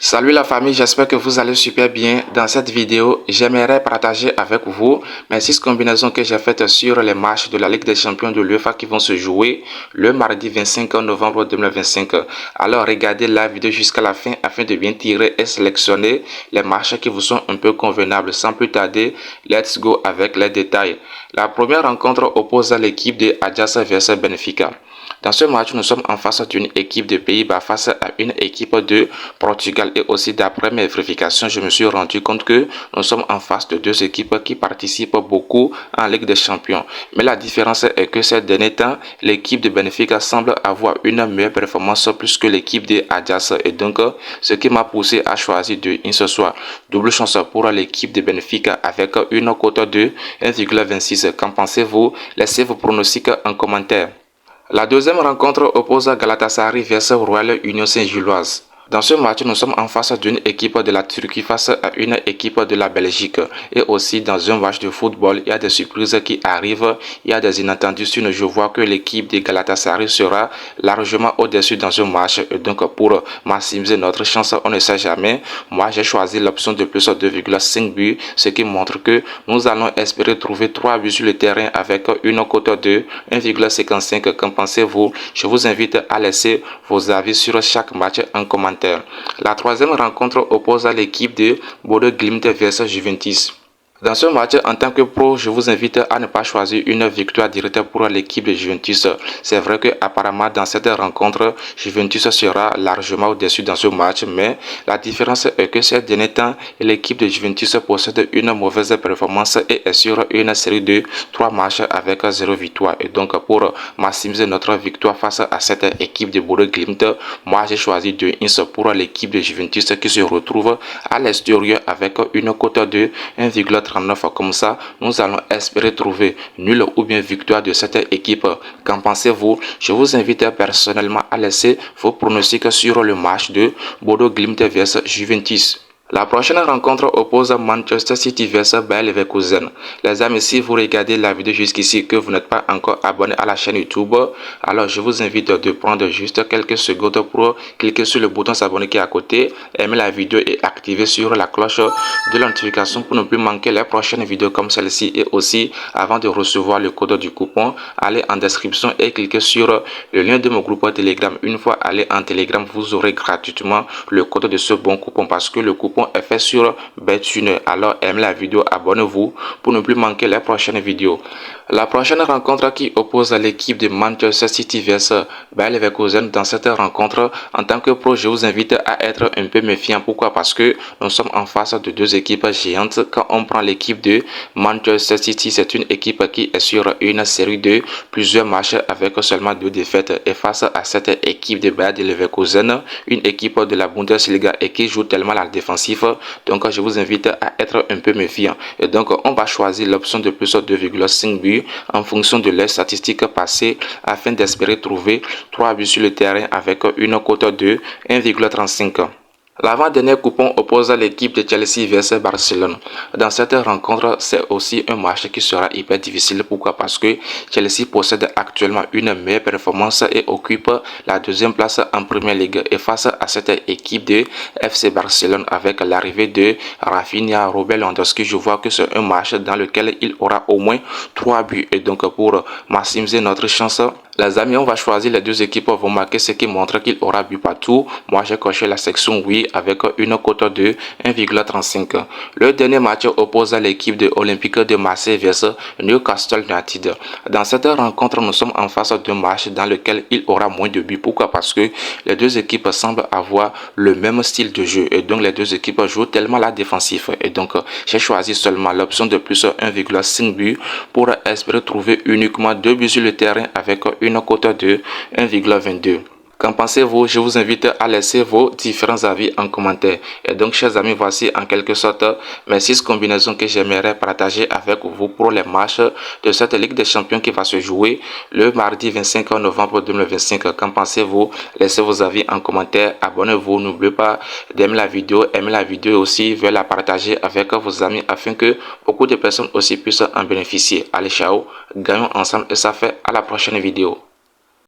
Salut la famille, j'espère que vous allez super bien. Dans cette vidéo, j'aimerais partager avec vous mes 6 combinaisons que j'ai faites sur les matchs de la Ligue des Champions de l'UEFA qui vont se jouer le mardi 25 novembre 2025. Alors regardez la vidéo jusqu'à la fin afin de bien tirer et sélectionner les matchs qui vous sont un peu convenables. Sans plus tarder, let's go avec les détails. La première rencontre oppose l'équipe de Ajax vs Benfica. Dans ce match, nous sommes en face d'une équipe de Pays-Bas face à une équipe de Portugal et aussi d'après mes vérifications, je me suis rendu compte que nous sommes en face de deux équipes qui participent beaucoup en Ligue des Champions. Mais la différence est que ces derniers temps, l'équipe de Benfica semble avoir une meilleure performance plus que l'équipe de Ajax et donc ce qui m'a poussé à choisir ce soir. Double chance pour l'équipe de Benfica avec une cote de 1,26. Qu'en pensez-vous? Laissez vos pronostics en commentaire. La deuxième rencontre oppose Galatasaray vs Royal Union Saint-Gilloise. Dans ce match, nous sommes en face d'une équipe de la Turquie face à une équipe de la Belgique. Et aussi dans un match de football, il y a des surprises qui arrivent, il y a des inattendus. Je vois que l'équipe de Galatasaray sera largement au-dessus dans ce match. Et donc pour maximiser notre chance, on ne sait jamais. Moi, j'ai choisi l'option de plus 2,5 buts, ce qui montre que nous allons espérer trouver 3 buts sur le terrain avec une cote de 1,55. Qu'en pensez-vous? Je vous invite à laisser vos avis sur chaque match en commentaire. La troisième rencontre oppose à l'équipe de Bodo Glimt vs Juventus. Dans ce match, en tant que pro, je vous invite à ne pas choisir une victoire directe pour l'équipe de Juventus. C'est vrai que apparemment dans cette rencontre, Juventus sera largement au-dessus dans ce match, mais la différence est que ces derniers temps, l'équipe de Juventus possède une mauvaise performance et est sur une série de 3 matchs avec 0 victoire. Et donc pour maximiser notre victoire face à cette équipe de Bodo Glimt, moi j'ai choisi 2-1 pour l'équipe de Juventus qui se retrouve à l'extérieur avec une cote de 1,39. Comme ça, nous allons espérer trouver nul ou bien victoire de cette équipe. Qu'en pensez-vous? Je vous invite personnellement à laisser vos pronostics sur le match de Bodo Glimt vs Juventus. La prochaine rencontre oppose Manchester City vs Bayer Leverkusen. Les amis, si vous regardez la vidéo jusqu'ici que vous n'êtes pas encore abonné à la chaîne YouTube, alors je vous invite de prendre juste quelques secondes pour cliquer sur le bouton s'abonner qui est à côté, aimer la vidéo et activer sur la cloche de la notification pour ne plus manquer les prochaines vidéos comme celle-ci. Et aussi, avant de recevoir le code du coupon, allez en description et cliquez sur le lien de mon groupe Telegram. Une fois allé en Telegram, vous aurez gratuitement le code de ce bon coupon parce que le coupon est fait sur BetTuner. Alors aimez la vidéo, abonnez-vous pour ne plus manquer les prochaines vidéos. La prochaine rencontre qui oppose l'équipe de Manchester City vs Bayer Leverkusen. Dans cette rencontre, en tant que pro, je vous invite à être un peu méfiant. Pourquoi? Parce que nous sommes en face de deux équipes géantes. Quand on prend l'équipe de Manchester City, c'est une équipe qui est sur une série de plusieurs matchs avec seulement 2 défaites. Et face à cette équipe de Bayer Leverkusen, une équipe de la Bundesliga et qui joue tellement la défensive. Donc je vous invite à être un peu méfiant. Et donc on va choisir l'option de plus 2,5 buts en fonction de leurs statistiques passées afin d'espérer trouver 3 buts sur le terrain avec une cote de 1,35. L'avant-dernier coupon oppose l'équipe de Chelsea vs Barcelone. Dans cette rencontre, c'est aussi un match qui sera hyper difficile. Pourquoi? Parce que Chelsea possède actuellement une meilleure performance et occupe la 2e place en Premier League. Et face à cette équipe de FC Barcelone avec l'arrivée de Rafinha, Robert Lewandowski, je vois que c'est un match dans lequel il aura au moins 3 buts. Et donc pour maximiser notre chance, les amis, on va choisir les deux équipes vont marquer, ce qui montre qu'il aura but partout. Moi, j'ai coché la section oui avec une cote de 1,35. Le dernier match oppose l'équipe de Olympique de Marseille vs Newcastle United. Dans cette rencontre, nous sommes en face d'un match dans lequel il aura moins de buts. Pourquoi? Parce que les deux équipes semblent avoir le même style de jeu et donc les deux équipes jouent tellement la défensive. Et donc, j'ai choisi seulement l'option de plus 1,5 buts pour espérer trouver uniquement 2 buts sur le terrain avec une cote de 1,22. Qu'en pensez-vous? Je vous invite à laisser vos différents avis en commentaire. Et donc, chers amis, voici en quelque sorte mes 6 combinaisons que j'aimerais partager avec vous pour les matchs de cette Ligue des Champions qui va se jouer le mardi 25 novembre 2025. Qu'en pensez-vous? Laissez vos avis en commentaire. Abonnez-vous. N'oubliez pas d'aimer la vidéo. Aimez la vidéo et aussi veuillez la partager avec vos amis afin que beaucoup de personnes aussi puissent en bénéficier. Allez, ciao. Gagnons ensemble et ça fait à la prochaine vidéo.